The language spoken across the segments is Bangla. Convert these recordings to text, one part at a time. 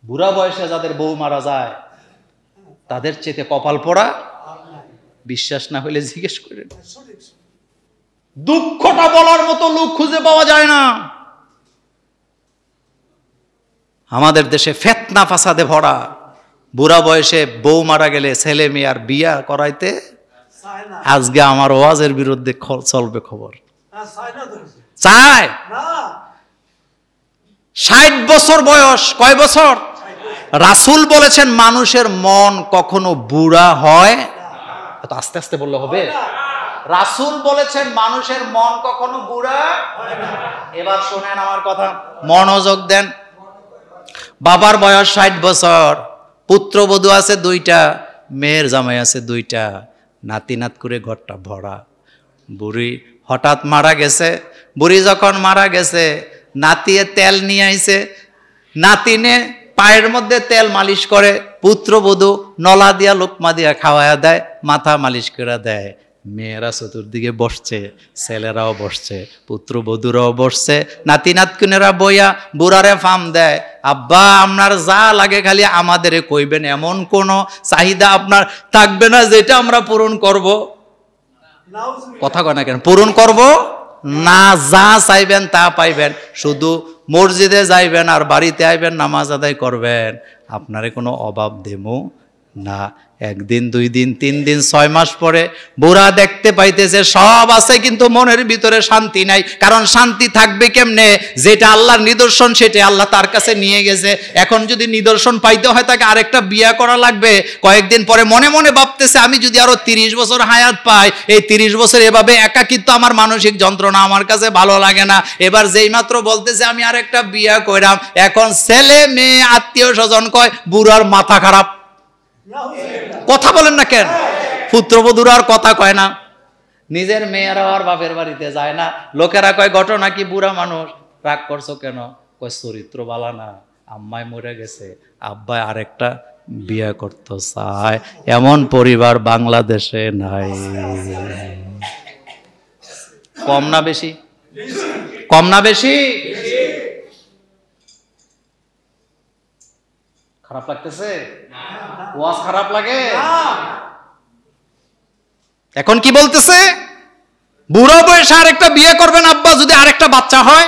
বুড়া বয়সে যাদের বউ মারা যায় তাদের চেয়ে কপাল পোড়া। বিশ্বাস না হলে জিজ্ঞেস করেন। দুঃখটা বলার মতো লোক খুঁজে পাওয়া যায় না। আমাদের দেশে ফিতনা ফাসাদে ভরা। বুড়া বয়সে বউ মারা গেলে ছেলে মেয়ে আর বিয়া করাইতে আজকে আমার ওয়াজের বিরুদ্ধে চলবে খবর। চায় 60 বছর বয়স। কয় বছর? রাসূল বলেছেন মানুষের মন কখনো বুড়া হয়। এত আস্তে আস্তে বললে হবে? রাসূল বলেছেন মানুষের মন কখনো বুড়া হয় না। এবার শোনেন আমার কথা, মনোযোগ দেন। বাবার বয়স 60 বছর, পুত্রবধূ আছে 2টা, মেয়ের জামাই আছে 2টা, নাতি নাত করে ঘরটা ভরা। বুড়ি হঠাৎ মারা গেছে। বুড়ি যখন মারা গেছে নাতিয়ে তেল নিয়ে আইছে, নাতিনে পায়ের মধ্যে তেল মালিশ করে, পুত্রবধূ নলা দিয়া লোকমা দিয়া খাওয়ায়া দেয়, মাথা মালিশ করে দেয়। মেয়েরা চতুর্দিকে বসছে, ছেলেরাও বসছে, পুত্রবধূরাও বসছে, নাতি নাতকুনেরা বইয়া বুড়ারে ফাম দেয়। আব্বা আপনার যা লাগে খালি আমাদের কইবেন, এমন কোন চাহিদা আপনার থাকবে না যেটা আমরা পূরণ করব। কথা কয় না কেন? পূরণ করব না, যা চাইবেন তা পাইবেন। শুধু মসজিদে যাইবেন আর বাড়িতে আইবেন, নামাজ আদায় করবেন, আপনারে কোনো অভাব দেবো না। 1 দিন 2 দিন 3 দিন 6 মাস পরে বুড়া দেখতে পাইতেছে সব আছে কিন্তু মনের ভিতরে শান্তি নাই। কারণ শান্তি থাকবে কেমনে? যেটা আল্লাহর নিদর্শন সেটা আল্লাহ তার কাছে নিয়ে গেছে। এখন যদি নিদর্শন পাইতে হয় তাকে আরেকটা বিয়া করা লাগবে। কয়েকদিন পরে মনে মনে ভাবতেছে আমি যদি আরো 30 বছর হায়াত পাই, এই 30 বছর এভাবে একাকিত্ব, আমার মানসিক যন্ত্রণা আমার কাছে ভালো লাগে না। এবার যেই মাত্র বলতেছে আমি আরেকটা বিয়া কইরাম, এখন ছেলে মেয়ে আত্মীয় স্বজন কয় বুড়ার মাথা খারাপ। কথা বলেন না কেন? পুত্রবধূরা আর কথা কয় না, নিজের মেয়েরা আর বাপের বাড়িতে যায় না। লোকেরা কয় ঘটনা কি? বুড়া মানুষ, রাগ করছো কেন? কয় চরিত্র বালা না, আম্মাই মরে গেছে, আব্বাই আরেকটা বিয়ে করতে চায়। এমন পরিবার বাংলাদেশে নাই। কম না বেশি? কম না বেশি? খারাপ লাগতেছে? ওয়াজ খারাপ লাগে? এখন কি বলতেছে? বুড়া বয়সে আরেকটা বিয়ে করবেন আব্বা যদি আরেকটা বাচ্চা হয়।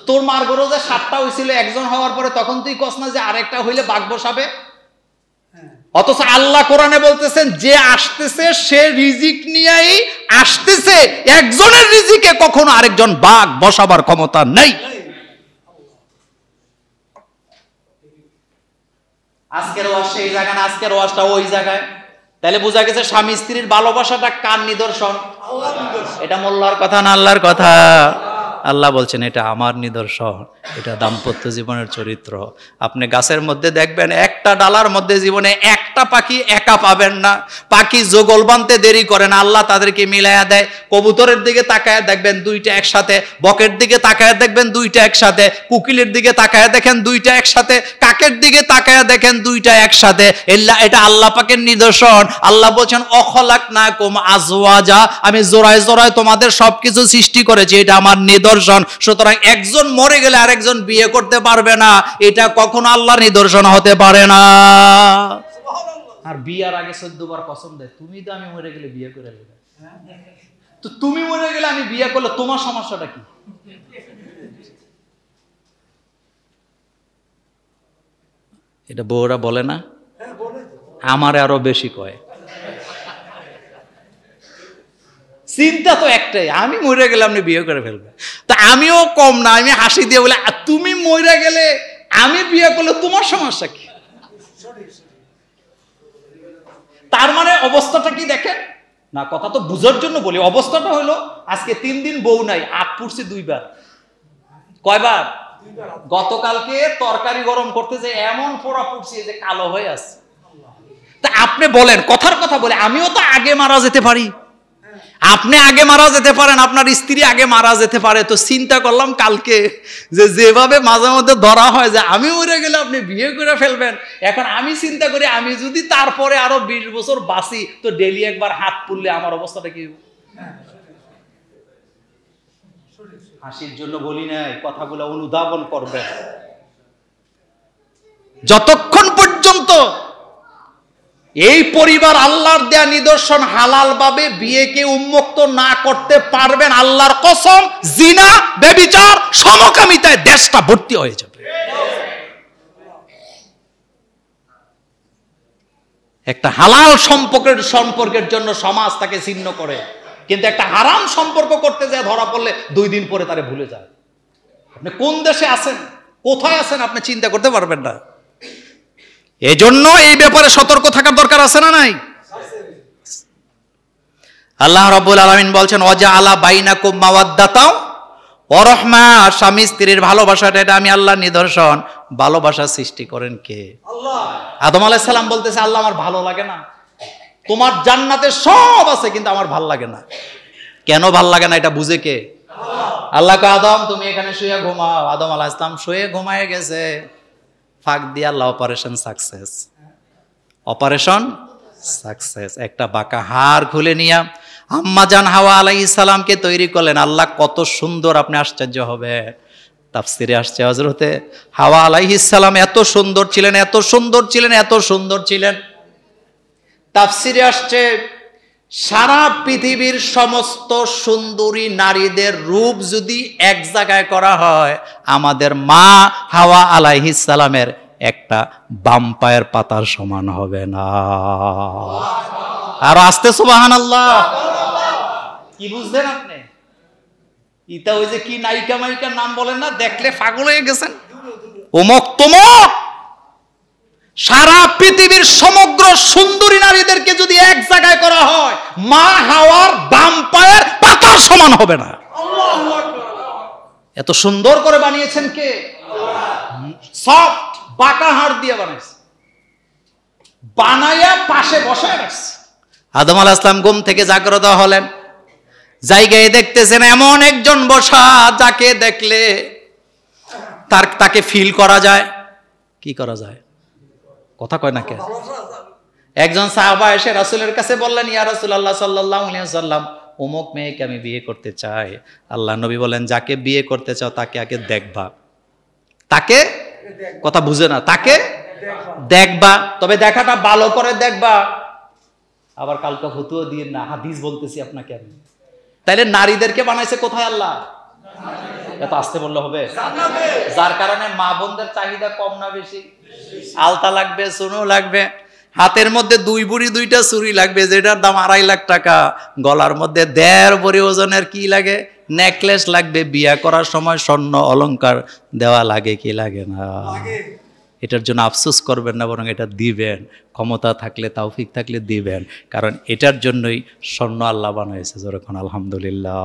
তোর মার গরু যে 7টা হয়েছিল, একজন হওয়ার পরে তখন তুই কস না যে আরেকটা হইলে বাঘ বসাবে? অথচ আল্লাহ কোরআনে বলতেছেন যে আসতেছে সে রিজিক নিয়েই আসতেছে, একজনের রিজিকে কখনো আরেকজন বাঘ বসাবার ক্ষমতা নেই। আজকের ওয়াজ সেই জায়গা না, আজকের ওয়াজটা ওই জায়গায়। তাহলে বোঝা গেছে স্বামী স্ত্রীর ভালোবাসাটা কার নিদর্শন? এটা মোল্লার কথা না আল্লাহর কথা? আল্লাহ বলছেন এটা আমার নিদর্শন, এটা দাম্পত্য জীবনের চরিত্র। আপনি গাছের মধ্যে দেখবেন একটা ডালার মধ্যে জীবনে একটা পাখি একা পাবেন না। পাখি যোগল বানতে দেরি করে না, আল্লাহ তাদেরকে মিলাইয়া দেয়। কবুতরের দিকে তাকায় দেখবেন 2টা একসাথে, বকের দিকে তাকায় দেখবেন 2টা একসাথে, কোকিলের দিকে তাকায় দেখেন 2টা একসাথে, কাকের দিকে তাকায় দেখেন 2টা একসাথে। এটা আল্লাহ পাকের নিদর্শন। আল্লাহ বলছেন অখলাকনাকুম আজওয়াজা, আমি জোড়ায় জোড়ায় তোমাদের সবকিছু সৃষ্টি করেছি, এটা আমার নিদর্শন। সুতরাং একজন মরে গেলে আরেকজন বিয়ে করতে পারবে না, এটা কখনো আল্লাহর নিদর্শন হতে পারে না। আর বিয়ার আগে 14 বার কসম দেয়, তুমি তো আমি মরে গেলে বিয়ে করে নেবে। তো তুমি মরে গেলে আমি বিয়ে করলে তোমার সমস্যাটা কি? এটা বউরা বলে না? আমারে আরো বেশি কয়। চিন্তা তো একটাই, আমি মরে গেলে আপনি বিয়ে করে ফেলবে। তা আমিও কম না, আমি হাসি দিয়ে বলে তুমি মরে গেলে আমি বিয়ে করলে তোমার সমস্যা কি? তার মানে অবস্থাটা কি দেখেন না, কথা তো বুঝার জন্য বলি। অবস্থাটা হলো আজকে 3 দিন বউ নাই, আট পুড়ছে 2 বার। কয়বার? গতকালকে তরকারি গরম করতে যে এমন পোড়া পুড়ছে যে কালো হয়ে আছে। তা আপনি বলেন, কথার কথা বলে আমিও তো আগে মারা যেতে পারি, আপনি আগে মারা যেতে পারেন, আপনার স্ত্রী আগে মারা যেতে পারে। তো চিন্তা করলাম কালকে যে যেভাবে মাঝে মধ্যে ধরা হয় যে আমি মরে গেলে আপনি বিয়ে করে ফেলবেন, এখন আমি চিন্তা করি আমি যদি তারপরে আরো 20 বছর বাঁচি তো ডেলি একবার হাত পুড়লে আমার অবস্থাটা কি? হাসির জন্য বলি নাই, কথাগুলো অনুধাবন করবেন। যতক্ষণ পর্যন্ত এই পরিবার আল্লাহর দেয়া নিদর্শন হালাল ভাবে বিয়েকে উন্মুক্ত না করতে পারবেন, আল্লাহর কসম জিনা, ব্যভিচার, সমকামিতায় দেশটা ভর্তি হয়ে যাবে। একটা হালাল সম্পর্কের জন্য সমাজ তাকে ছিন্ন করে, কিন্তু একটা হারাম সম্পর্ক করতে যায় ধরা পড়লে 2 দিন পরে তারে ভুলে যায়। আপনি কোন দেশে আছেন, কোথায় আছেন আপনি চিন্তা করতে পারবেন না। এই জন্য এই ব্যাপারে সতর্ক থাকার দরকার আছে না নাই? আল্লাহ রাব্বুল আলামিন বলছেন ওয়াজআলা বাইনাকুম মাওয়াদ্দাতাও ওয়া রাহমা, স্বামী স্ত্রীর ভালোবাসাটা এটা আমি আল্লাহর নিদর্শন। ভালোবাসা সৃষ্টি করেন কে? আল্লাহ। আদম আলাইহিস সালাম বলতেছে আল্লাহ আমার ভালো লাগে না, তোমার জান্নাতে সব আছে কিন্তু আমার ভালো লাগে না। কেন ভালো লাগে না এটা বুঝে কে? আল্লাহ কে আদম তুমি এখানে শুয়ে ঘুমাও। আদম আলাইহিস সালাম শুয়ে ঘুমায় গেছে, ফাঁক দিয়ে আল্লাহ অপারেশন সাকসেস। একটা বাঁকা হাড় খুলে নিয়ে আম্মা জান হাওয়া আলাইহিস সালামকে তৈরি করলেন। আল্লাহ কত সুন্দর, আপনি আশ্চর্য হবে। তাফসিরে আসছে হযরতে হাওয়া আলাইহিস সালাম এত সুন্দর ছিলেন। তাফসিরে আসছে সারা পৃথিবীর সমস্ত সুন্দরী নারীদের রূপ যদি এক জায়গায় করা হয়, আমাদের মা হাওয়া আলাইহিস সালামের একটা বাম পায়ের পাতার সমান হবে না। আর আস্তে সুবহানাল্লাহ। কি বুঝলেন আপনি? ইতা ওই যে কি নায়িকা মাইকার নাম বলেন না, দেখলে পাগল হয়ে গেছেন। অমুক তমুক সারা পৃথিবীর সমগ্র সুন্দরী নারীদেরকে যদি এক জায়গায় করা হয়, মা হাওয়ার বাম পায়ের পাতার সমান হবে না। এত সুন্দর করে বানিয়েছেন কে? সফট বাঁকা হাড় দিয়ে বানাইছে, বানাইয়া পাশে বসায় রাখছে। আদম আলাইহিস সালাম ঘুম থেকে জাগ্রত হলেন, জায়গায় দেখতেছেন এমন একজন বসা যাকে দেখলে তাকে ফিল করা যায়। কি করা যায়? কথা কয় না কে? একজন সাহাবা এসে রাসূলের কাছে বললেন, ইয়া রাসূলুল্লাহ সাল্লাল্লাহু আলাইহি ওয়াসাল্লাম, অমুক মেয়েকে আমি বিয়ে করতে চাই। আল্লাহ নবী বলেন, যাকে বিয়ে করতে চাও তাকে আগে দেখবা। তাকে, কথা বুঝে না, তাকে দেখবা, তবে দেখাটা ভালো করে দেখবা। আবার কালকে ফতুয়া দিয়ে না, হাদিস বলতেছি আপনাকে আমি। তাইলে নারীদেরকে বানাইছে কোথায় আল্লাহ? এত আসতে বললে হবে? যার কারণে মা বোনদের চাহিদা কম না বেশি? আলতা লাগবে, সোনো লাগবে, হাতের মধ্যে 2 বুড়ি 2টা চুড়ি লাগবে যেটার দাম 2.5 লাখ টাকা, গলার মধ্যে 1.5 ভরি ওজনের কি লাগে, নেকলেস লাগবে, বিয়া করার সময় স্বর্ণ অলংকার দেওয়া লাগে কি লাগে না? এটার জন্য আফসোস করবেন না, বরং এটা দিবেন। ক্ষমতা থাকলে, তৌফিক থাকলে দিবেন, কারণ এটার জন্যই স্বর্ণ আল্লাহ বানাইছে। যেরকম আলহামদুলিল্লাহ।